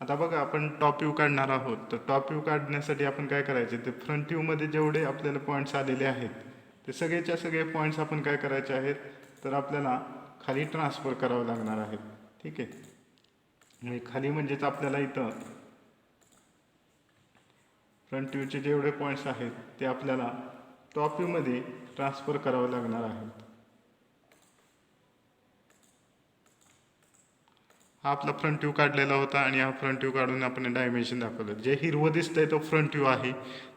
आता बघा आपण टॉप व्ह्यू काढणार आहोत, तर टॉप व्ह्यू काढण्यासाठी आपण काय करायचे, ते फ्रंट व्ह्यूमध्ये जेवढे आपल्याला पॉईंट्स आलेले आहेत ते सगळेच्या सगळे पॉईंट्स आपण काय करायचे आहेत, तर आपल्याला खाली ट्रान्सफर करावं लागणार आहेत. ठीक आहे, म्हणजे खाली म्हणजेच आपल्याला इथं फ्रंट व्ह्यूचे जेवढे पॉईंट्स आहेत ते आपल्याला टॉप व्ह्यूमध्ये ट्रान्सफर करावं लागणार आहेत. हा आपला फ्रंट व्ह्यू काढलेला होता आणि हा फ्रंट व्ह्यू काढून आपण डायमेन्शन दाखवलं. जे हिरवं दिसतंय तो फ्रंट व्ह्यू आहे.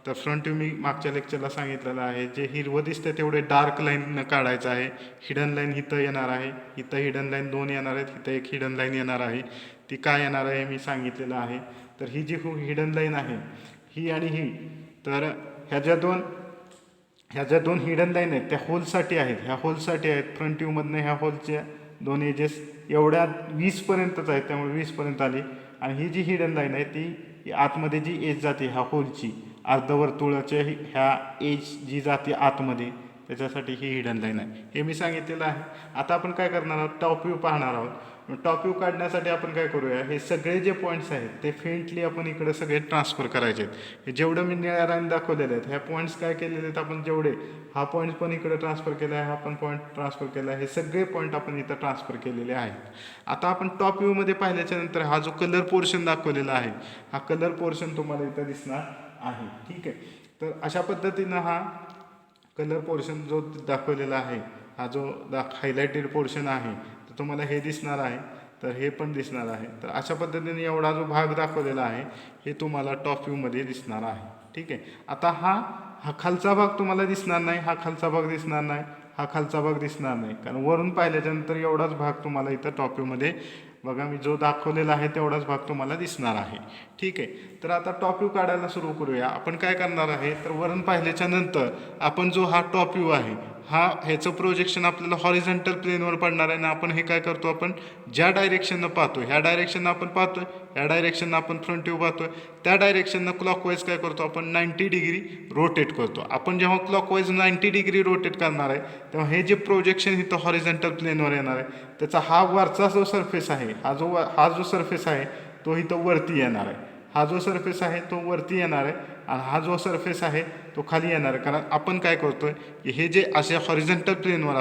तर फ्रंट व्ह्यू मी मागच्या लेक्चरला सांगितलेलं आहे. जे हिरवं दिसतंय तेवढे डार्क लाईन काढायचं आहे. हिडन लाईन इथं येणार आहे, इथं हिडन लाईन 2 येणार आहेत, इथं एक हिडन लाईन येणार आहे. ती काय येणार आहे मी सांगितलेलं आहे. तर ही जी हिडन लाईन आहे ही आणि ही, तर ह्या ज्या दोन हिडन लाईन आहेत त्या होलसाठी आहेत, ह्या होलसाठी आहेत. फ्रंट व्ह्यूमधनं ह्या होलच्या दोन एजेस एवढ्या 20पर्यंतच आहेत, त्यामुळे 20पर्यंत आली. आणि ही जी हिडन लाईन आहे ती आतमध्ये जी एज जाते ह्या होलची, अर्धवर्तुळाच्या ह्या एज जी जाते आतमध्ये, त्याच्यासाठी ही हिडन लाईन आहे, हे मी सांगितलेलं आहे. आता आपण काय करणार आहोत, टॉप व्ह्यू पाहणार आहोत. टॉप व्ह्यू काढण्यासाठी आपण काय करूया, हे सगळे जे पॉईंट्स आहेत ते फेंटली आपण इकडे सगळे ट्रान्सफर करायचे आहेत. हे जेवढं मी निळ्या लाईन दाखवलेले आहेत ह्या पॉईंट्स काय केलेले आहेत आपण, जेवढे हा पॉईंट पण इकडे ट्रान्सफर केला आहे, हा पण पॉईंट ट्रान्सफर केला आहे, हे सगळे पॉईंट आपण इथं ट्रान्सफर केलेले आहेत. आता आपण टॉप व्ह्यूमध्ये पाहिल्याच्या नंतर हा जो कलर पोर्शन दाखवलेला आहे, हा कलर पोर्शन तुम्हाला इथं दिसणार आहे. ठीक आहे, तर अशा पद्धतीनं हा कलर पोर्शन जो दाखवलेला आहे, हा जो हायलाइटेड पोर्शन आहे, तर तुम्हाला हे दिसणार आहे, तर हे पण दिसणार आहे. तर अशा पद्धतीने एवढा जो भाग दाखवलेला आहे हे तुम्हाला टॉप व्ह्यूमध्ये दिसणार आहे. ठीक आहे, आता हा हा खालचा भाग तुम्हाला दिसणार नाही, हा खालचा भाग दिसणार नाही, हा खालचा भाग दिसणार नाही, कारण वरून पाहिल्याच्यानंतर एवढाच भाग तुम्हाला इथं टॉप व्ह्यूमध्ये बघा मी जो दाखवलेला आहे तेवढाच भाग तुम्हाला दिसणार आहे. ठीक आहे, तर आता टॉप व्ह्यू काढायला सुरू करूया. आपण काय करणार आहे, तर वरून पाहिल्याच्या नंतर आपण जो हा टॉप व्ह्यू आहे, ह्याचं प्रोजेक्शन आपल्याला हॉरिझॉन्टल प्लेनवर पडणार आहे. आणि आपण हे काय करतो, आपण ज्या डायरेक्शननं पाहतो ह्या डायरेक्शननं आपण पाहतोय, ह्या डायरेक्शननं आपण फ्रंट व्ह्यू पाहतोय, त्या डायरेक्शननं क्लॉकवाईज काय करतो, आपण 90 डिग्री रोटेट करतो. आपण जेव्हा क्लॉकवाईज 90 डिग्री रोटेट करणार आहे तेव्हा हे जे प्रोजेक्शन इथं हॉरिझॉन्टल प्लेनवर येणार आहे, त्याचा हा वरचा जो सरफेस आहे, हा जो सरफेस आहे तो इथं वरती येणार आहे, हा जो सरफेस आहे तो वरती येणार आहे, आणि हा जो सरफेस आहे तो खाली येणार आहे. कारण आपण काय करतोय की हे जे असे हॉरिझॉन्टल प्लेनवर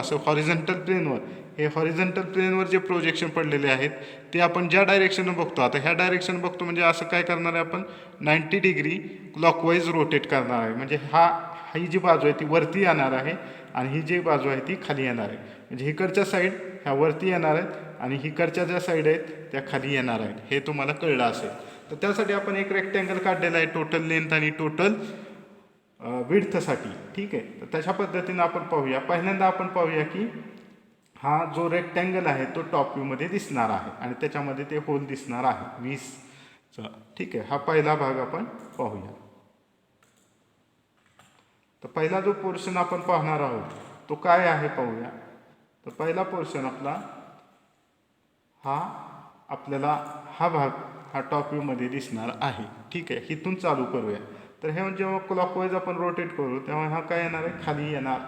जे प्रोजेक्शन पडलेले आहेत ते आपण ज्या डायरेक्शननं बघतो, आता ह्या डायरेक्शन बघतो म्हणजे असं काय करणार आहे, आपण 90 डिग्री क्लॉकवाईज रोटेट करणार आहे. म्हणजे ही जी बाजू आहे ती वरती येणार आहे आणि ही जी बाजू आहे ती खाली येणार आहे. म्हणजे इकडच्या साईड ह्या वरती येणार आहेत आणि इकडच्या ज्या साईड आहेत त्या खाली येणार आहेत, हे तुम्हाला कळलं असेल. तर त्यासाठी आपण एक रेक्टँगल काढलेला आहे टोटल लेंथ आणि टोटल विड्थसाठी. ठीक आहे, तर तशा पद्धतीनं आपण पाहूया. पहिल्यांदा आपण पाहूया की हा जो रेक्टँगल आहे तो टॉप व्ह्यूमध्ये दिसणार आहे आणि त्याच्यामध्ये ते होल दिसणार आहे 20चा. ठीक आहे, हा पहिला भाग आपण पाहूया. तर पहिला जो पोर्शन आपण पाहणार आहोत तो काय आहे पाहूया. तर पहिला पोर्शन आपल्याला हा भाग हा टॉप व्ह्यूमध्ये दिसणार आहे. ठीक आहे, इथून चालू करूया. तर हे जेव्हा क्लॉकवाईज आपण रोटेट करू तेव्हा हा काय येणार आहे, खाली येणार.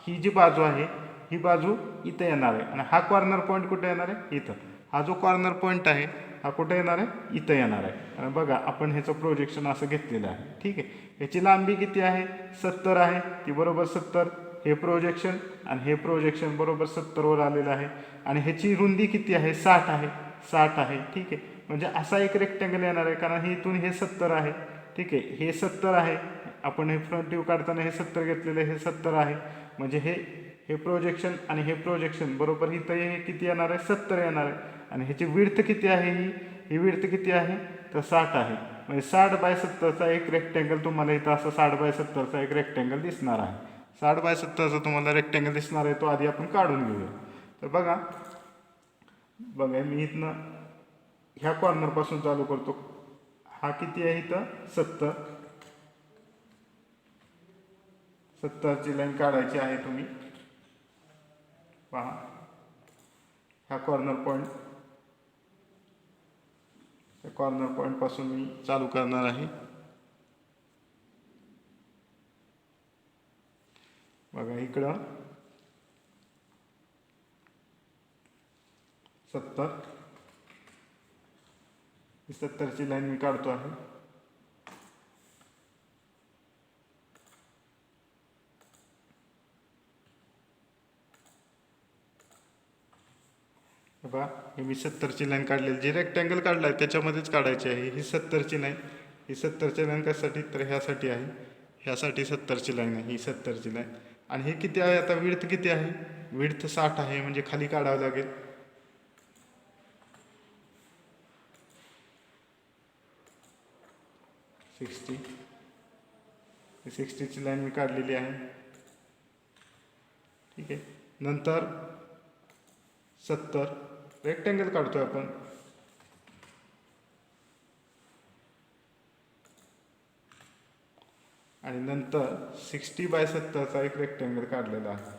ही जी बाजू आहे ही बाजू इथं येणार आहे आणि हा कॉर्नर पॉईंट कुठे येणार आहे, इथं. हा जो कॉर्नर पॉईंट आहे हा कुठे येणार आहे, इथं येणार आहे. आणि बघा आपण ह्याचं प्रोजेक्शन असं घेतलेलं आहे. ठीक आहे, ह्याची लांबी किती आहे, 70 आहे, ती बरोबर 70. हे प्रोजेक्शन आणि हे प्रोजेक्शन बरोबर 70वर आलेलं आहे. आणि ह्याची रुंदी किती आहे, 60 आहे, 60 आहे. ठीक आहे, म्हणजे असा एक रेक्टँगल येणार आहे, कारण हे इथून हे 70 आहे. ठीक आहे, हे 70 आहे, आपण हे फ्रंट व्ह्यू काढताना हे 70 घेतलेलं, हे 70 आहे. म्हणजे हे प्रोजेक्शन आणि हे प्रोजेक्शन बरोबर इथं हे किती येणार आहे, 70 येणार आहे. आणि ह्याची विड्थ किती आहे, ही विड्थ किती आहे, तर 60 आहे. म्हणजे 60/70चा एक रेक्टँगल तुम्हाला इथं असं 60/70चा एक रेक्टँगल दिसणार आहे. 60/70चा तुम्हाला रेक्टँगल दिसणार आहे, तो आधी आपण काढून घेऊया. तर बघा मी इथनं ह्या कॉर्नरपासून चालू करतो. हा किती आहे इथं, 70ची लाईन काढायची आहे. तुम्ही पहा ह्या कॉर्नर पॉईंटपासून मी चालू करणार आहे. बघा इकडं 70, ही 70ची लाईन मी काढतो आहे. बघा हे मी 70ची लाईन काढलेली, जी रेक्टँगल काढला आहे त्याच्यामध्येच काढायची आहे. ही 70ची लाईन, ही 70ची लाईन कशासाठी, तर ह्यासाठी आहे, ह्यासाठी 70ची लाईन आहे ही 70ची लाईन. आणि हे किती आहे आता, विड्थ किती आहे, विड्थ 60 आहे, म्हणजे खाली काढावं लागेल. सिक्स्टी, 60ची लाईन मी काढलेली आहे. ठीक आहे. नंतर 70 रेक्टँगल काढतोय आपण. आणि नंतर 60/70चा एक रेक्टँगल काढलेला आहे.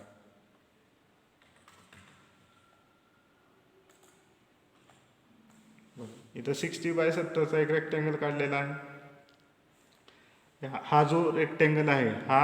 इथं 60/70चा एक रेक्टँगल काढलेला आहे. हा जो रेक्टँगल आहे हा,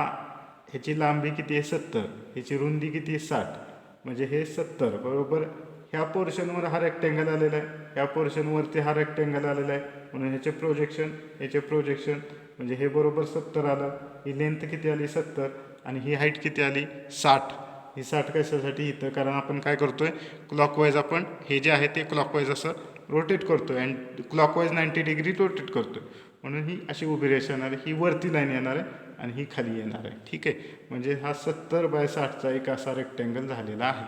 ह्याची लांबी किती आहे 70, ह्याची रुंदी किती आहे 60, म्हणजे हे 70 बरोबर ह्या पोर्शनवर हा रेक्टँगल आलेला आहे, ह्या पोर्शनवरती हा रेक्टँगल आलेला आहे, म्हणून ह्याचे प्रोजेक्शन म्हणजे हे बरोबर 70 आलं. ही लेंथ किती आली 70 आणि ही हाईट किती आली 60. ही 60 कशासाठी इथं, कारण आपण काय करतोय क्लॉकवाईज, आपण हे जे आहे ते क्लॉकवाईज असं रोटेट करतोय आणि क्लॉकवाईज 90 डिग्री रोटेट करतोय, म्हणून ही अशी उभी रेषा येणार आहे, ही वरती लाईन येणार आहे आणि ही खाली येणार आहे. ठीक आहे. म्हणजे हा 70/60चा एक असा रेक्टँगल झालेला आहे.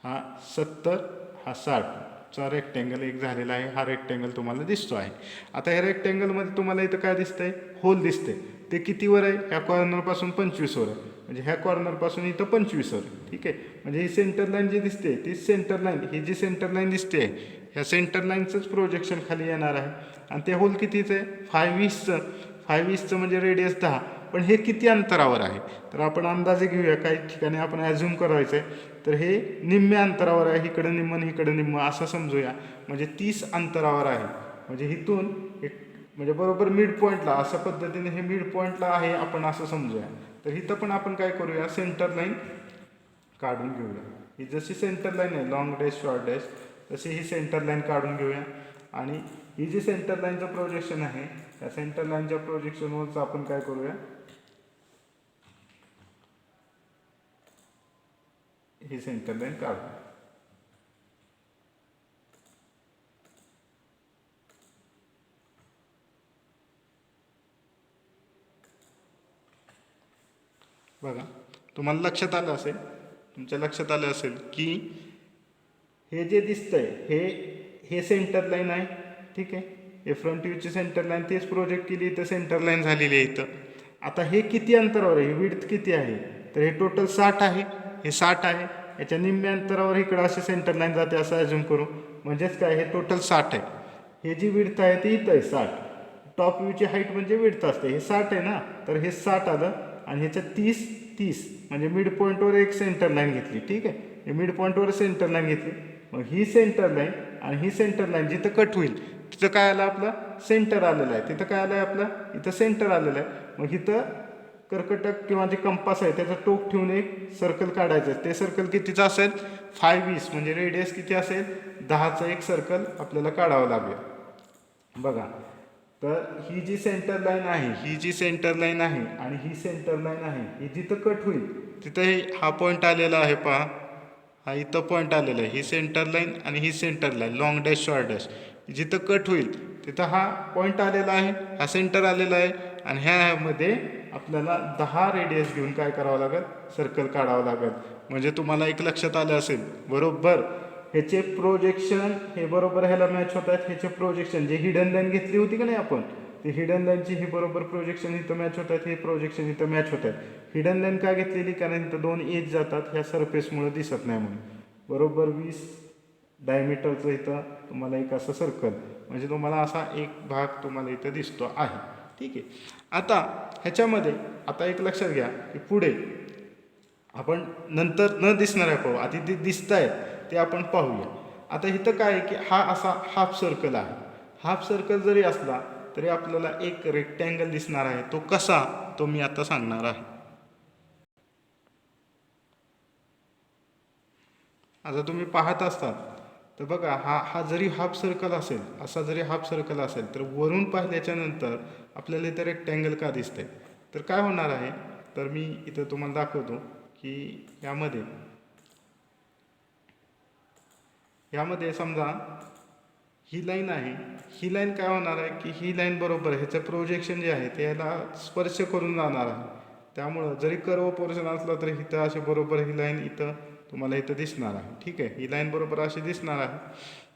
हा 70 हा 60चा रेक्टँगल एक झालेला आहे. हा रेक्टँगल तुम्हाला दिसतो आहे. आता ह्या रेक्टँगलमध्ये तुम्हाला इथं काय दिसतंय, होल दिसते. ते कितीवर आहे, ह्या कॉर्नरपासून 25वर आहे, म्हणजे ह्या कॉर्नरपासून इथं 25वर. ठीक आहे. म्हणजे ही सेंटर लाईन जी दिसते ती सेंटर लाईन, ही जी सेंटर लाईन दिसते ह्या सेंटर लाईनचंच प्रोजेक्शन खाली येणार आहे. आणि ते होल कितीचं आहे 520चं म्हणजे रेडियस 10. पण हे किती अंतरावर आहे, तर आपण अंदाजे घेऊया. काही ठिकाणी आपण ॲझ्युम करायचं आहे, तर हे निम्म्या अंतरावर आहे, इकडं निम्म आणि इकडं निम्म असं समजूया. म्हणजे 30 अंतरावर आहे. म्हणजे इथून एक म्हणजे बरोबर मिड पॉईंटला, अशा पद्धतीने हे मिड पॉईंटला आहे आपण असं समजूया. तर इथं पण आपण काय करूया, सेंटर लाईन काढून घेऊया. ही जशी सेंटर लाईन आहे लॉंग डॅश शॉर्ट डॅश, तशी ही सेंटर लाईन काढून घेऊया. आणि ही जी सेंटर लाईनचं प्रोजेक्शन आहे त्या सेंटर लाईनच्या प्रोजेक्शनवरच आपण काय करूया, ही सेंटर लाईन काढू. बघा तुम्हाला लक्षात आलं असेल, तुमच्या लक्षात आलं असेल की हे जे दिसतंय हे सेंटर लाईन आहे. ठीक आहे. हे फ्रंट व्ह्यूची सेंटर लाईन तेच प्रोजेक्ट केली, इथं सेंटर लाईन झालेली आहे इथं. आता हे किती अंतरावर आहे, विड्थ किती आहे, तर हे टोटल 60 आहे, हे 60 आहे. याच्या निम्म्या अंतरावर इकडं अशी सेंटर लाईन जाते असं ॲझ्युम करू. म्हणजेच काय, हे टोटल 60 आहे. हे जी विड्थ आहे ती इथं आहे 60. टॉप व्ह्यूची हाईट म्हणजे विड्थ असते, हे 60 आहे ना, तर हे 60 आलं. आणि ह्याच्यात 30 म्हणजे मिड पॉईंटवर एक सेंटर लाईन घेतली. ठीक आहे. हे मिड पॉईंटवर सेंटर लाईन घेतली. मग ही सेंटर लाईन आणि ही सेंटर लाईन जिथं कट होईल तिथं काय आलं, आपलं सेंटर आलेलं आहे. तिथं काय आलं आहे, आपलं इथं सेंटर आलेलं आहे. मग इथं कर्कटक किंवा जे कंपास आहे त्याचं टोक ठेवून एक सर्कल काढायचं आहे. ते सर्कल कितीचं असेल 520, म्हणजे रेडियस किती असेल 10चं एक सर्कल आपल्याला काढावं लागेल. बघा, तर ही जी सेंटर लाईन आहे, ही जी सेंटर लाईन आहे आणि ही सेंटर लाईन आहे, ही जिथं कट होईल तिथं हा पॉईंट आलेला आहे. पहा, हा इथं पॉईंट आलेला आहे. ही सेंटर लाईन आणि ही centre line long dash short dash जिथं कट होईल तिथं हा पॉईंट आलेला आहे, हा सेंटर आलेला आहे. आणि ह्यामध्ये आपल्याला 10 रेडियस घेऊन काय करावं लागेल, सर्कल काढावं लागेल. म्हणजे तुम्हाला एक लक्षात आलं असेल, बरोबर ह्याचे प्रोजेक्शन हे बरोबर ह्याला मॅच होत आहेत. ह्याचे प्रोजेक्शन जे हिडन लाईन घेतली होती का नाही आपण, ते हिडन लाईनची ही बरोबर प्रोजेक्शन इथं मॅच होत आहेत, हे प्रोजेक्शन इथं मॅच होत आहेत. हिडन लाईन काय घेतलेली, कारण इथं 2 एज जातात, ह्या सरफेसमुळे दिसत नाही म्हणून. बरोबर 20 डायमीटरचं इथं तुम्हाला एक असं सर्कल, म्हणजे तुम्हाला असा एक भाग तुम्हाला इथं दिसतो आहे. ठीक आहे. आता ह्याच्यामध्ये आता एक लक्षात घ्या की पुढे आपण नंतर न दिसणाऱ्या पाहू, आधी ते दिसत आहेत ते आपण पाहूया. आता इथं काय आहे की हा असा हाफ सर्कल आहे. हाफ सर्कल जरी असला तरी आपल्याला एक रेक्टँगल दिसणार आहे. तो कसा, तो मी आता सांगणार आहे. आता तुम्ही पाहत असतात तर बघा हा जरी हाफ सर्कल असेल, असा जरी हाफ सर्कल असेल, तर वरून पाहिल्याच्या नंतर आपल्याला इथं रेक्टँगल का दिसतंय? तर काय होणार आहे, तर मी इथं तुम्हाला दाखवतो की यामध्ये समजा ही लाईन आहे, ही लाईन काय होणार आहे की ही लाईन बरोबर ह्याचं प्रोजेक्शन जे आहे ते याला स्पर्श करून जाणार आहे. त्यामुळं जरी कर्व पोर्शन असला तरी इथं अशी बरोबर ही लाईन इथं तुम्हाला इथं दिसणार आहे. ठीक आहे, ही लाईन बरोबर अशी दिसणार आहे.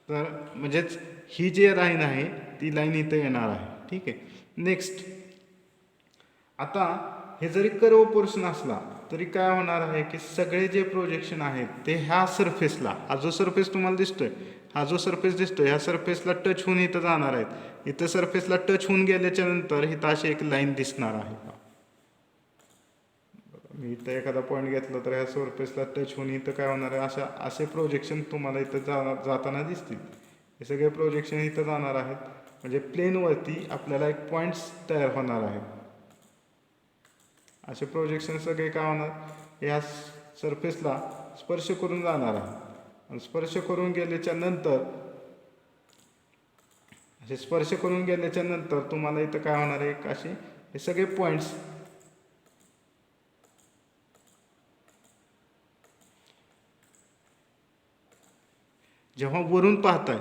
तर म्हणजेच ही जी लाईन आहे ती लाईन इथं येणार आहे. ठीक आहे. नेक्स्ट, आता हे जरी कर्व पोर्शन असला तरी काय होणार आहे की सगळे जे प्रोजेक्शन आहेत ते ह्या सरफेसला, हा जो सरफेस तुम्हाला दिसतोय, हा जो सरफेस दिसतोय ह्या सरफेसला टच होऊन इथं जाणार आहेत. इथं सरफेसला टच होऊन गेल्याच्या नंतर इथं अशी एक लाईन दिसणार आहे. मी इथं एखादा पॉईंट घेतला तर ह्या सरफेसला टच होऊन इथं काय होणार आहे, असे प्रोजेक्शन तुम्हाला इथं जाताना दिसतील. हे सगळे प्रोजेक्शन इथं जाणार आहेत. म्हणजे प्लेनवरती आपल्याला एक पॉईंट्स तयार होणार आहेत. असे प्रोजेक्शन सगळे काय होणार, या सरफेसला स्पर्श करून जाणार आहे. आणि स्पर्श करून गेल्याच्या नंतर तुम्हाला इथं काय होणार आहे, असे हे सगळे पॉईंट्स जेव्हा वरून पाहताय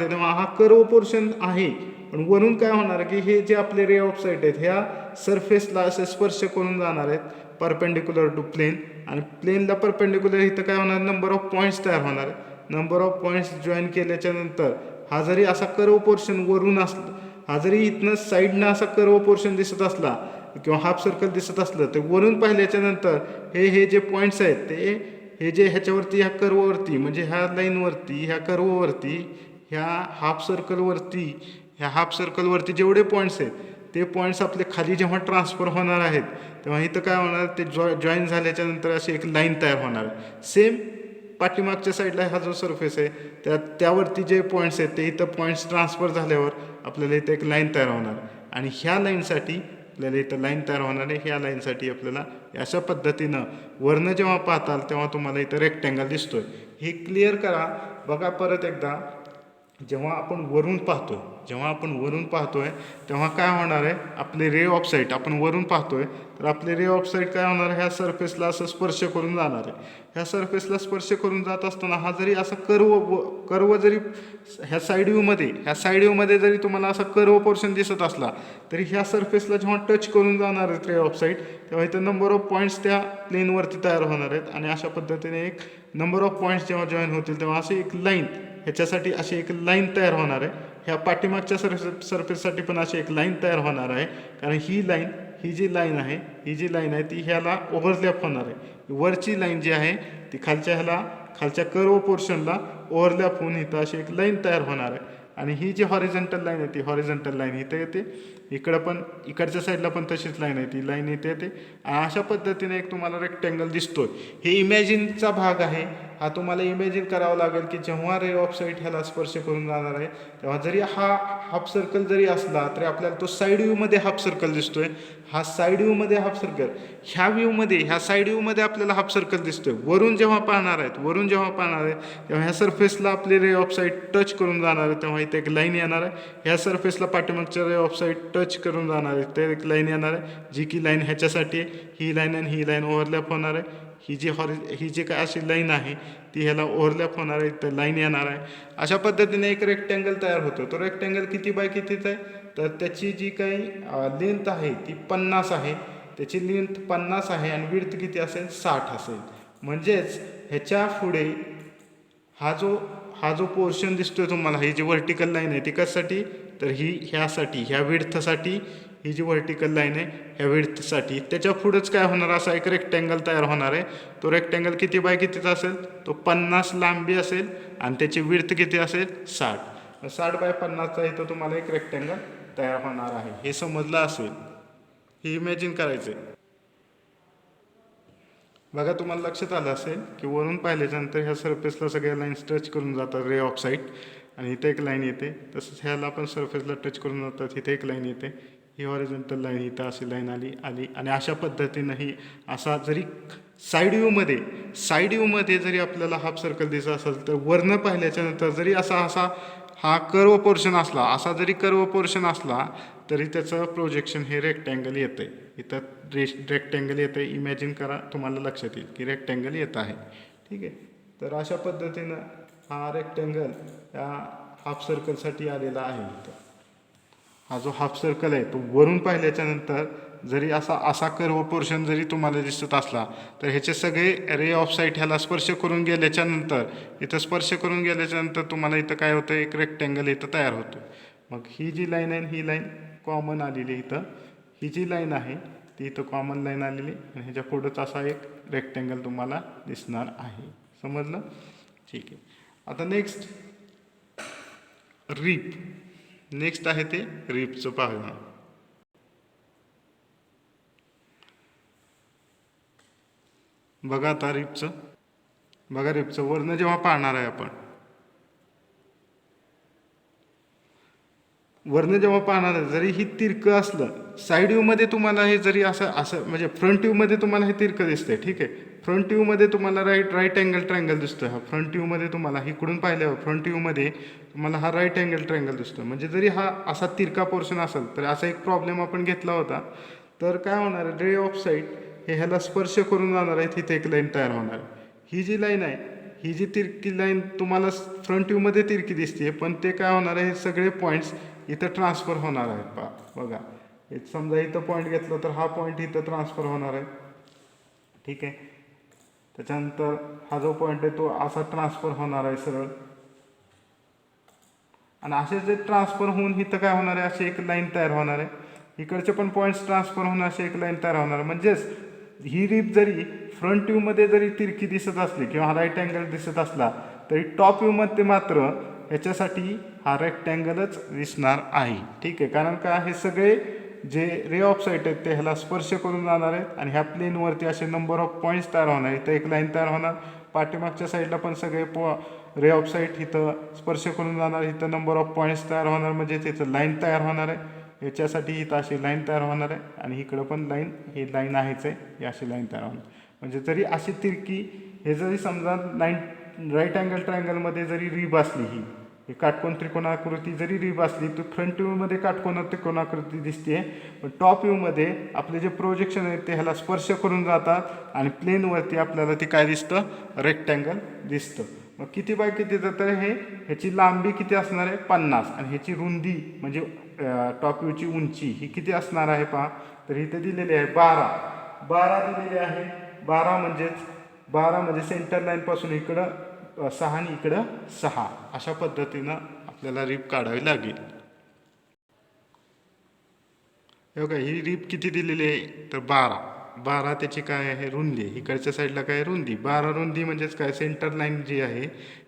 तेव्हा हा कर्व पोर्शन आहे. पण वरून काय होणार की हे जे आपले रे ऑफ साईट आहेत ह्या सरफेसला असे स्पर्श करून जाणार आहेत परपेंडिक्युलर टू प्लेन. आणि प्लेनला परपेंडिक्युलर इथं काय होणार, नंबर ऑफ पॉईंट्स तयार होणार आहे. नंबर ऑफ पॉईंट्स जॉईन केल्याच्या नंतर हा जरी असा कर्व पोर्शन वरून असला, हा जरी इथनं साईडनं असा कर्व पोर्शन दिसत असला किंवा हाफ सर्कल दिसत असलं, तर वरून पाहिल्याच्या नंतर हे जे पॉईंट्स आहेत ते हे जे ह्याच्यावरती, ह्या कर्ववरती, म्हणजे ह्या लाईनवरती, ह्या कर्ववरती, ह्या हाफ सर्कलवरती जेवढे पॉईंट्स आहेत ते पॉईंट्स आपले खाली जेव्हा ट्रान्सफर होणार आहेत तेव्हा इथं काय होणार, ते जॉईन झाल्याच्या नंतर अशी एक लाईन तयार होणार आहे. सेम पाठीमागच्या साईडला हा जो सरफेस आहे त्यावरती जे पॉईंट्स आहेत ते इथं पॉईंट्स ट्रान्सफर झाल्यावर आपल्याला इथं एक लाईन तयार होणार. आणि ह्या लाईनसाठी आपल्याला इथं लाईन तयार होणार आहे. ह्या लाईनसाठी आपल्याला अशा पद्धतीनं वरनं जेव्हा पाहताल तेव्हा तुम्हाला इथं रेक्टँगल दिसतोय. हे क्लिअर करा. बघा परत एकदा, जेव्हा आपण वरून पाहतोय तेव्हा काय होणार आहे, आपले रे ऑफ साईट आपण वरून पाहतोय तर आपले रे ऑफ साईट काय होणार आहे, ह्या सरफेसला असं स्पर्श करून जाणार आहे. ह्या सरफेसला स्पर्श करून जात असताना हा जरी असा कर्व जरी ह्या साईड व्ह्यूमध्ये जरी तुम्हाला असा कर्व पोर्शन दिसत असला तरी ह्या सरफेसला जेव्हा टच करून जाणार आहेत रे ऑफ साईट तेव्हा इथं नंबर ऑफ पॉईंट्स त्या प्लेनवरती तयार होणार आहेत. आणि अशा पद्धतीने एक नंबर ऑफ पॉईंट्स जेव्हा जॉईन होतील तेव्हा अशी एक लाईन, ह्याच्यासाठी अशी एक लाईन तयार होणार आहे. ह्या पाठीमागच्या सरफेससाठी पण अशी एक लाईन तयार होणार आहे. कारण ही जी लाईन आहे ती ह्याला ओव्हरलॅप होणार आहे. वरची लाईन जी आहे ती खालच्या कर्व पोर्शनला ओव्हरलॅप होऊन इथं अशी एक लाईन तयार होणार आहे. आणि ही जी हॉरिझॉन्टल लाईन आहे ती हॉरिझॉन्टल लाईन इथं येते. इकडं पण इकडच्या साईडला पण तशीच लाईन आहे, ती लाईन इथे येते. आणि अशा पद्धतीने एक तुम्हाला रेक्टँगल दिसतोय. हे इमॅजिनचा भाग आहे. हा तुम्हाला इमॅजिन करावं लागेल की जेव्हा रे ऑफ साईट ह्याला स्पर्श करून जाणार आहे तेव्हा जरी हा हाफ सर्कल जरी असला तरी आपल्याला तो साईड व्ह्यूमध्ये हाफ सर्कल दिसतोय. हा साईड व्ह्यूमध्ये हाफ सर्कल, ह्या साईड व्ह्यूमध्ये आपल्याला हाफ सर्कल दिसतोय. वरून जेव्हा पाहणार आहे तेव्हा ह्या सरफेसला आपले रे ऑफ साईट टच करून जाणार आहे तेव्हा इथे एक लाईन येणार आहे. ह्या सरफेसला पाठीमागच्या रे ऑफ साईट टच करून जाणार आहे ते एक लाईन येणार आहे, जी की लाईन ह्याच्यासाठी ही लाईन आणि ही लाईन ओव्हरलॅप होणार आहे. ही जी काय अशी लाईन आहे ती ह्याला ओव्हरलॅप होणार आहे, तर लाईन येणार आहे. अशा पद्धतीने एक रेक्टँगल तयार होतो. तो रेक्टँगल किती बाय कितीचा आहे, तर त्याची जी काही लेंथ आहे ती 50 आहे. त्याची लेंथ 50 आहे आणि विड्थ किती असेल, 60 असेल. म्हणजेच ह्याच्या पुढे हा जो पोर्शन दिसतोय तुम्हाला, ही जी व्हर्टिकल लाईन आहे ती कशासाठी, तर ह्या विड्थसाठी, ही जी व्हर्टिकल लाईन आहे ह्या विड्थसाठी. त्याच्या पुढेच काय होणार, असा एक रेक्टँगल तयार होणार आहे. तो रेक्टँगल किती बाय कितीचा असेल, तो 50 लांबी असेल आणि त्याची विड्थ किती असेल, 60. 60 बाय 50चा इथं तुम्हाला एक रेक्टँगल तयार होणार आहे. हे समजलं असेल, हे इमॅजिन करायचं आहे. बघा तुम्हाला लक्षात आलं असेल की वरून पाहिल्याच्यानंतर ह्या सरफेसला सगळ्या लाईन्स टच करून जातात रे ऑफ साईट आणि इथे एक लाईन येते. तसंच ह्याला पण सरफेसला टच करून जातात, इथे एक लाईन येते. ही हॉरिझॉन्टल लाईन, इथं अशी लाईन आली आणि अशा पद्धतीनं ही असा जरी साईड व्ह्यूमध्ये जरी आपल्याला हाफ सर्कल दिसत असेल तर वरनं पाहिल्याच्या नंतर जरी असा हा कर्व पोर्शन असला, असा जरी कर्व पोर्शन असला तरी त्याचं प्रोजेक्शन हे रेक्टँगल येतं आहे. इथं रेक्टँगल येतं आहे. इमॅजिन करा, तुम्हाला लक्षात येईल की रेक्टँगल येत आहे. ठीक आहे. तर अशा पद्धतीनं हा रेक्टँगल या हाफ सर्कलसाठी आलेला आहे. इथं हा जो हाफ सर्कल आहे तो वरून पाहिल्याच्या नंतर जरी असा कर्व पोर्शन जरी तुम्हाला दिसत असला तर ह्याचे सगळे रे ऑफ साईट ह्याला स्पर्श करून गेल्याच्या नंतर तुम्हाला इथं काय होतं, एक रेक्टँगल इथं तयार होतो. मग ही जी लाईन आहे ही लाईन कॉमन आलेली इथं, ही जी लाईन आहे ती इथं कॉमन लाईन आलेली आणि ह्याच्या पुढंच असा एक रेक्टँगल तुम्हाला दिसणार आहे. समजलं? ठीक आहे. आता नेक्स्ट आहे ते रिपचं पाहूया. बघा आता रिपचं वरनं जेव्हा पाहणार आहे आपण, जरी ही तिरकं असलं, साईड व्ह्यूमध्ये तुम्हाला हे जरी असं म्हणजे फ्रंट व्ह्यूमध्ये तुम्हाला हे तिरकं दिसतंय. ठीक आहे. फ्रंट व्ह्यूमध्ये तुम्हाला राईट अँगल ट्रायंगल दिसतोय. हा फ्रंट व्ह्यूमध्ये तुम्हाला इकडून पाहिल्यावर फ्रंट व्ह्यूमध्ये तुम्हाला हा राईट अँगल ट्रायंगल दिसतोय. म्हणजे जरी हा असा तिरका पोर्शन असेल तर असा एक प्रॉब्लेम आपण घेतला होता. तर काय होणार आहे, रे ऑफ साईट हे ह्याला स्पर्श करून जाणार आहे. तिथे एक लाईन तयार होणार आहे. ही जी लाईन आहे, ही जी तिरकी लाईन तुम्हाला फ्रंट व्ह्यूमध्ये तिरकी दिसते, पण ते काय होणार आहे, हे सगळे पॉईंट्स इथं ट्रान्सफर होणार आहेत. बघा, समजा इथं पॉईंट घेतलं तर हा पॉईंट इथं ट्रान्सफर होणार आहे. ठीक आहे. त्याच्यानंतर हा जो पॉईंट आहे तो असा ट्रान्सफर होणार आहे सरळ, आणि असे जे ट्रान्सफर होऊन इथं काय होणार आहे, अशी एक लाईन तयार होणार आहे. इकडचे पण पॉईंट्स ट्रान्सफर होऊन अशी एक लाईन तयार होणार आहे. म्हणजेच ही रिप जरी फ्रंट व्ह्यूमध्ये जरी तिरकी दिसत असली किंवा राईट अँगल दिसत असला तरी टॉप व्ह्यूमध्ये मात्र ह्याच्यासाठी हा रेक्टँगलच दिसणार आहे. ठीक आहे. कारण का, हे सगळे जे रे ऑफ साईट आहेत ते ह्याला स्पर्श करून जाणार आहेत आणि ह्या प्लेनवरती असे नंबर ऑफ पॉईंट्स तयार होणार. इथं एक लाईन तयार होणार, पाठीमागच्या साईडला पण सगळे रे ऑफ साईट इथं स्पर्श करून जाणार, इथं नंबर ऑफ पॉईंट्स तयार होणार, म्हणजे तिथं लाईन तयार होणार आहे. याच्यासाठी इथं अशी लाईन तयार होणार आहे आणि इकडं पण ही लाईन आहेच आहे, ही अशी लाईन तयार होणार. म्हणजे जरी अशी तिरकी हे जरी समजा लाईन राईट अँगल ट्रायंगलमध्ये जरी रिब असली, ही काटकोन त्रिकोणाकृती जरी रिब असली तर फ्रंट व्ह्यूमध्ये काटकोन त्रिकोणाकृती दिसते, पण टॉप व्ह्यूमध्ये आपले जे प्रोजेक्शन आहेत ते ह्याला स्पर्श करून जातात आणि प्लेनवरती आपल्याला ती काय दिसतं, रेक्टँगल दिसतं. मग किती बाय किती तर ह्याची लांबी किती असणार आहे, 50, आणि ह्याची रुंदी म्हणजे टॉप व्ह्यूची उंची ही किती असणार आहे पहा, तर इथे दिलेली आहे 12 दिलेली आहे. 12 म्हणजे सेंटर लाईनपासून इकडं 6 आणि इकडं 6 अशा पद्धतीनं आपल्याला रिप काढावी लागेल. हे बघा, ही रिप किती दिलेली आहे तर 12 त्याची काय आहे, रुंदी. इकडच्या साईडला काय रुंदी, 12 रुंदी म्हणजेच काय, सेंटर लाईन जी आहे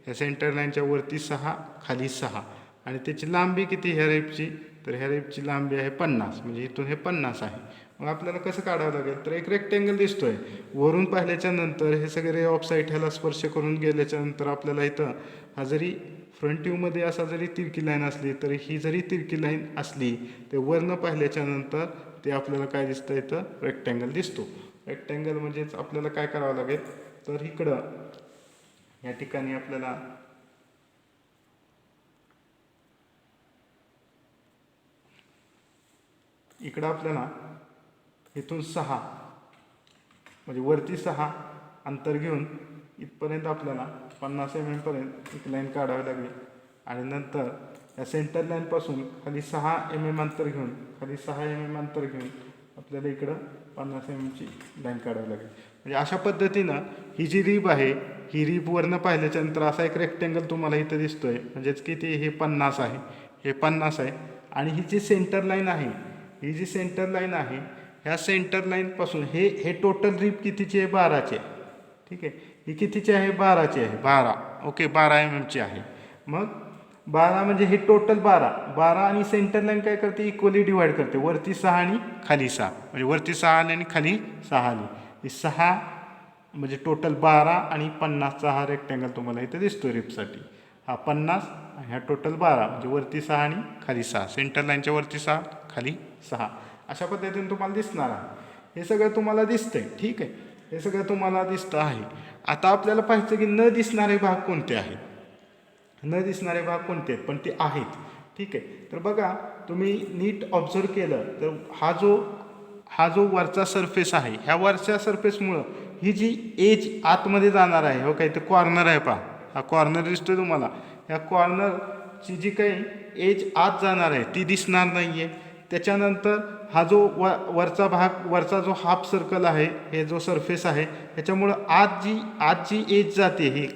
या सेंटर लाईनच्या वरती 6 खाली 6, आणि त्याची लांबी किती ह्या रेपची, तर ह्या रेपची लांबी आहे 50, म्हणजे इथून हे 50 आहे. मग आपल्याला कसं काढावं लागेल, तर एक रेक्टँगल दिसतोय वरून पाहिल्याच्या नंतर, हे सगळे रे ऑफ साईट ह्याला स्पर्श करून गेल्याच्या नंतर आपल्याला इथं हा जरी फ्रंट व्ह्यूमध्ये असा जरी तिरकी लाईन असली तरी ही जरी तिरकी लाईन असली ते वरनं पाहिल्याच्या नंतर ते आपल्याला काय दिसतं, इथं रेक्टँगल दिसतो. रेक्टँगल म्हणजेच आपल्याला काय करावं लागेल, तर इकडं या ठिकाणी आपल्याला इथून 6 म्हणजे वरती 6 अंतर घेऊन इथपर्यंत आपल्याला 50 mm पर्यंत एक लाईन काढावी लागेल, आणि नंतर या सेंटर लाईनपासून खाली 6 mm अंतर घेऊन आपल्याला इकडं 50 mm ची लाईन काढावी लागेल. म्हणजे अशा पद्धतीनं ही जी रिब आहे, ही रिब वरनं पाहिल्याच्या नंतर असा एक रेक्टँगल तुम्हाला इथं दिसतोय, म्हणजेच किती, हे 50 आहे, हे 50 आहे. आणि ही जी सेंटर लाईन आहे, ह्या सेंटर लाईनपासून हे टोटल रिब कितीची आहे, 12ची आहे. ठीक आहे. ही कितीची आहे, 12ची आहे. 12 ओके, 12 mm ची आहे. मग 12 म्हणजे हे टोटल 12 आणि सेंटर लाईन काय करते, इक्वली डिवाइड करते, वरती 6 आणि खाली 6, म्हणजे वरती 6 आली आणि खाली 6 आली. ही 6 म्हणजे टोटल 12 आणि 50चा हा रेक्टँगल तुम्हाला इथे दिसतो रिपसाठी. हा 50 आणि हा टोटल 12 म्हणजे वरती 6 आणि खाली 6, सेंटर लाईनच्या वरती 6 खाली 6 अशा पद्धतीने तुम्हाला दिसणार आहे. हे सगळं तुम्हाला दिसतंय. ठीक आहे. हे सगळं तुम्हाला दिसतं आहे. आता आपल्याला पाहायचं की न दिसणारे भाग कोणते आहेत. न दिसणारे भाग कोणते आहेत, पण ते आहेत. ठीक आहे. तर बघा, तुम्ही नीट ऑब्झर्व केलं तर हा जो वरचा सरफेस आहे, ह्या वरच्या सरफेसमुळं ही जी एज आतमध्ये जाणार आहे, हो काय, ते कॉर्नर आहे पहा, हा कॉर्नर दिसतोय तुम्हाला. ह्या कॉर्नरची जी काही एज आत जाणार आहे ती दिसणार नाही आहे. त्याच्यानंतर हा जो वरचा भाग, वरचा जो हाफ सर्कल आहे, हे जो सरफेस आहे, ह्याच्यामुळं आत जी एज जाते ही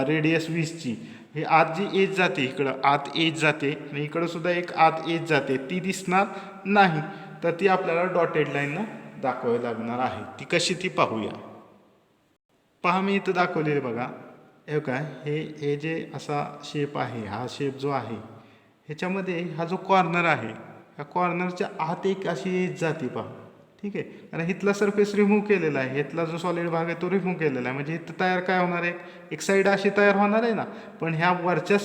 रेडियस 20ची, ही आत जी एज जाते, इकडं आत एज जाते आणि इकडं सुद्धा एक आत एज जाते, ती दिसणार नाही. तर ती आपल्याला डॉटेड लाईननं दाखवावी लागणार आहे. ती कशी ती पाहूया. पहा, मी इथं दाखवलेले बघा, हे काय, हे जे असा शेप आहे, हा शेप जो आहे ह्याच्यामध्ये हा जो कॉर्नर आहे, ह्या कॉर्नरच्या आत एक अशी एज जाते पहा. ठीक आहे. कारण इथला सरफेस रिमूव्ह केलेला आहे, इथला जो सॉलिड भाग आहे तो रिमूव्ह केलेला आहे, म्हणजे इथं तयार काय होणार आहे, एक साईड अशी तयार होणार आहे ना. पण ह्या वरच्या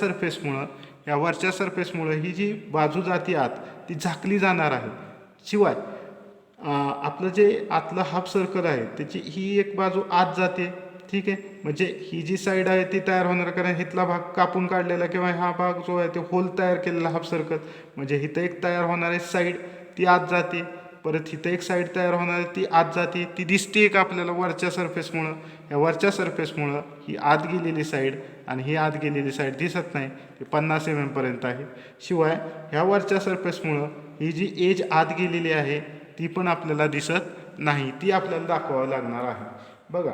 सरफेसमुळं ही जी बाजू जाते आत, ती झाकली जाणार आहे. शिवाय आपलं जे आतलं हाफ सर्कल आहे त्याची ही एक बाजू आत जाते. ठीक आहे. म्हणजे ही जी साईड आहे ती तयार होणार, कारण इथला भाग कापून काढलेला किंवा हा भाग जो आहे ते होल तयार केलेला हाफ सर्कल, म्हणजे इथं एक तयार होणारी साईड ती आत जाते. परत इथं एक साईड तयार होणारी ती आत जाते, ती दिसते का आपल्याला वरच्या सरफेसमुळं. या वरच्या सरफेसमुळं ही आत गेलेली साईड आणि ही आत गेलेली साईड दिसत नाही, ती 50 mm पर्यंत आहे. शिवाय ह्या वरच्या सरफेसमुळं ही जी एज आत गेलेली आहे ती पण आपल्याला दिसत नाही, ती आपल्याला दाखवावं लागणार आहे. बघा,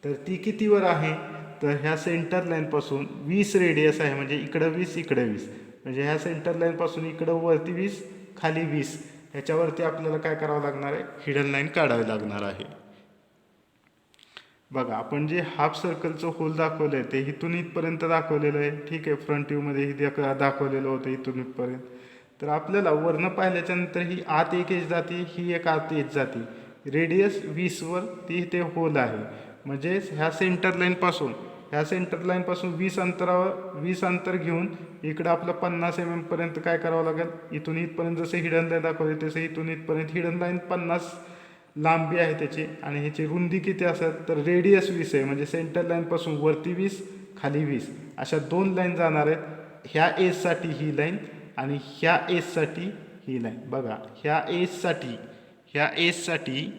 तर ती कितीवर आहे, तर ह्या सेंटर लाईनपासून 20 रेडियस आहे, म्हणजे इकडं 20 इकडं 20, म्हणजे ह्या सेंटर लाईनपासून इकडं वरती 20 खाली 20, ह्याच्यावरती आपल्याला काय करावं लागणार आहे, हिडन लाईन काढावी लागणार आहे. बघा, आपण जे हाफ सर्कलचं होल दाखवलं आहे ते इथून इथपर्यंत दाखवलेलं आहे. ठीक आहे. फ्रंट व्ह्यूमध्ये दाखवलेलं होतं इथून इथपर्यंत. तर आपल्याला वरनं पाहिल्याच्या नंतर ही आत एक एज जाते, ही एक आत एज जाते. रेडियस 20वर ती इथे होल आहे, म्हणजेच ह्या सेंटर लाईनपासून 20 अंतर घेऊन इकडं आपलं 50 mm पर्यंत काय करावं लागेल, इथून इथपर्यंत जसं हिडन लाईन दाखवली तसं इथून इथपर्यंत हिडन लाईन 50 लांबी आहे त्याची. आणि ह्याची रुंदी किती असेल, तर रेडियस 20 आहे, म्हणजे सेंटर लाईनपासून वरती 20 खाली 20 अशा 2 लाईन जाणार आहेत. ह्या एजसाठी ही लाईन आणि ह्या एजसाठी ही लाईन. बघा, ह्या एजसाठी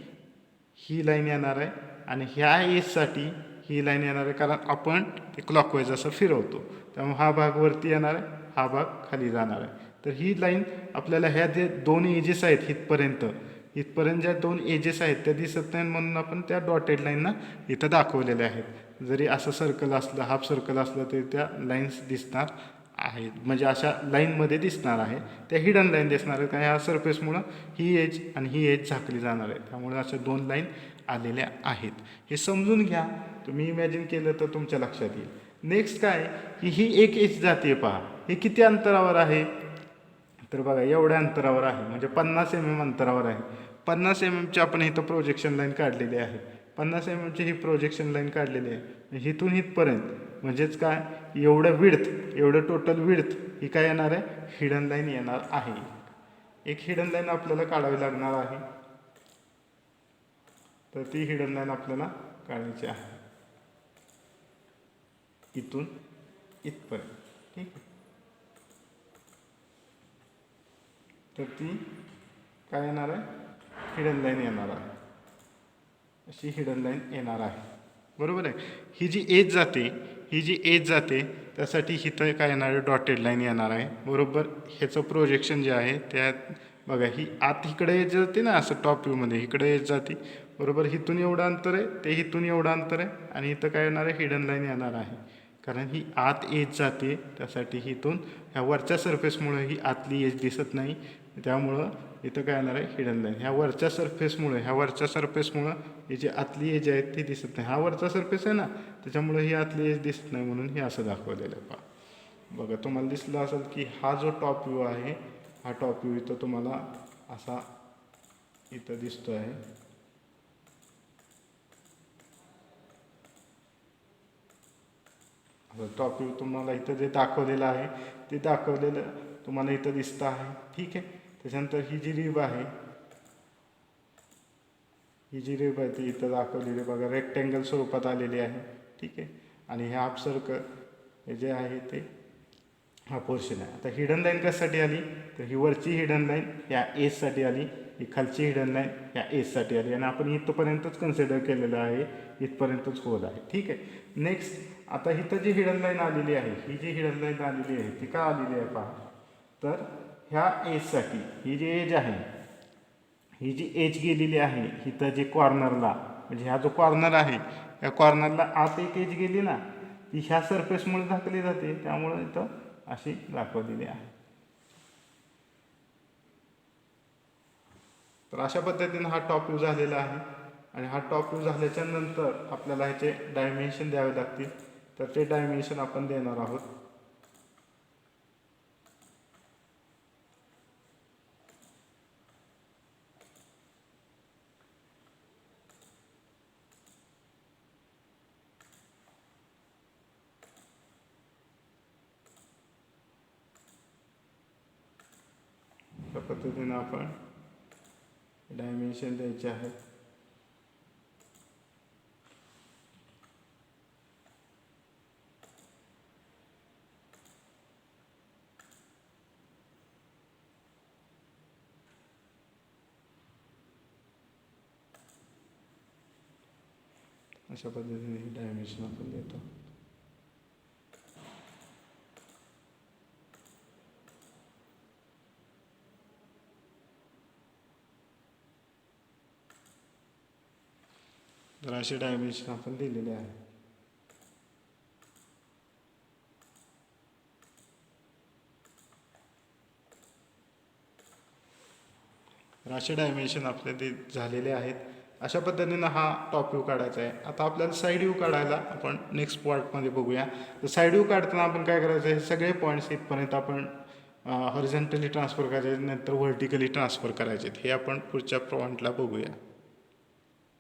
ही लाईन येणार आहे आणि ह्या एजसाठी ही लाईन येणार आहे, कारण आपण ते क्लॉकवाईज असं फिरवतो, त्यामुळे हा भाग वरती येणार आहे, हा भाग खाली जाणार आहे. तर ही लाईन आपल्याला ह्या जे दोन एजेस आहेत इथपर्यंत ज्या 2 एजेस आहेत त्या दिसत नाहीत, म्हणून आपण त्या डॉटेड लाईनना इथं दाखवलेल्या आहेत. जरी असं सर्कल असलं, हाफ सर्कल असलं, तरी त्या लाईन्स दिसणार आहेत, म्हणजे अशा लाईनमध्ये दिसणार आहे. त्या हिडन लाईन दिसणार आहेत, कारण ह्या सरफेसमुळं ही एज आणि ही एज झाकली जाणार आहे, त्यामुळे अशा 2 लाईन आलेल्या आहेत. हे समजून घ्या, तुम्ही इमॅजिन केलं तर तुमच्या लक्षात येईल. नेक्स्ट काय, की ही एक एज जाते पहा, हे किती अंतरावर आहे, तर बघा एवढ्या अंतरावर आहे, म्हणजे 50 mm अंतरावर आहे. 50 mm आपण इथं प्रोजेक्शन लाईन काढलेली आहे. 50 mm ही प्रोजेक्शन लाईन काढलेली आहे. इथून इथपर्यंत म्हणजेच काय, एवढं टोटल विड्थ ही काय येणार आहे, हिडन लाईन येणार आहे. एक हिडन लाईन आपल्याला काढावी लागणार आहे. तर ती हिडन लाईन आपल्याला काढायची आहे इथून इथपर्यंत. ठीक आहे. तर ती काय येणार आहे, हिडन लाईन येणार आहे, अशी हिडन लाईन येणार आहे. बरोबर आहे. ही जी एज जाते त्यासाठी इथं काय येणार आहे, डॉटेड लाईन येणार आहे. बरोबर. ह्याचं प्रोजेक्शन जे आहे त्यात बघा, ही आत इकडे एज जाते ना, असं टॉप व्ह्यूमध्ये इकडे एज जाते. बरोबर. इथून एवढं अंतर आहे, ते इथून एवढं अंतर आहे, आणि इथं काय येणार आहे, हिडन लाईन येणार आहे, कारण ही आत एज जाते. त्यासाठी इथून ह्या वरच्या सरफेसमुळे ही आतली एज दिसत नाही, त्यामुळं इथं काय येणार आहे, हिडन लाईन. ह्या वरच्या सरफेसमुळं ही जी आतली एज आहे ती दिसत नाही. हा वरचा सरफेस आहे ना, त्याच्यामुळे ही आतली एज दिसत नाही, म्हणून हे असं दाखवलेलं आहे. पहा, बघा, तुम्हाला दिसलं असेल की हा जो टॉप व्ह्यू आहे, हा टॉप व्ह्यू इथं तुम्हाला असा इथं दिसतो आहे. टॉप व्ह्यू तुम्हाला इथं जे दाखवलेलं आहे ते दाखवलेलं तुम्हाला इथं दिसतं आहे. ठीक आहे. त्याच्यानंतर ही जी रिब आहे, ही जी रिब आहे ती इथं दाखवलेली बघा रेक्टँगल स्वरूपात आलेली आहे, ठीक आहे. आणि हे हाफ सर्कल हे जे आहे ते हा पोर्शन आहे. आता हिडन लाईन कशासाठी आली, तर ही वरची हिडन लाईन ह्या एजसाठी आली, ही खालची हिडन लाईन ह्या एजसाठी आली. आणि आपण इथपर्यंतच कन्सिडर केलेलं आहे, इथपर्यंतच होल आहे, ठीक आहे. नेक्स्ट आता इथं जी हिडन लाईन आलेली आहे, ही जी हिडन लाईन आलेली आहे ती का आलेली आहे पहा, तर ह्या एजसाठी ही जी एज आहे, ही जी एज गेलेली आहे इथं जे कॉर्नरला, म्हणजे हा जो कॉर्नर आहे या कॉर्नरला आत एक एज गेली ना, ती ह्या सरफेसमुळे झाकली जाते, त्यामुळे इथं अशी दाखवलेली आहे. तर अशा पद्धतीने हा टॉप व्ह्यू झालेला आहे. आणि हा टॉप व्ह्यू झाल्याच्या नंतर आपल्याला ह्याचे डायमेन्शन द्यावे लागतील, तर ते डायमेन्शन आपण देणार आहोत. त्या पद्धतीने आपण डायमेन्शन द्यायचे आहेत. अशा पद्धतीने ही डायमेन्शन आपण देतो. तर असे डायमेन्शन आपण दिलेले आहे. तर असे डायमेन्शन आपले ते झालेले आहेत. अशा पद्धतीनं हा टॉप व्ह्यू काढायचा आहे. आता आपल्याला साईड व्ह्यू काढायला आपण नेक्स्ट पार्टमध्ये बघूया. तर साईड व्ह्यू काढताना आपण काय करायचं आहे, सगळे पॉईंट्स इथपर्यंत आपण हॉरिझॉन्टली ट्रान्सफर करायचे, नंतर व्हर्टिकली ट्रान्सफर करायचे. हे आपण पुढच्या पॉईंटला बघूया.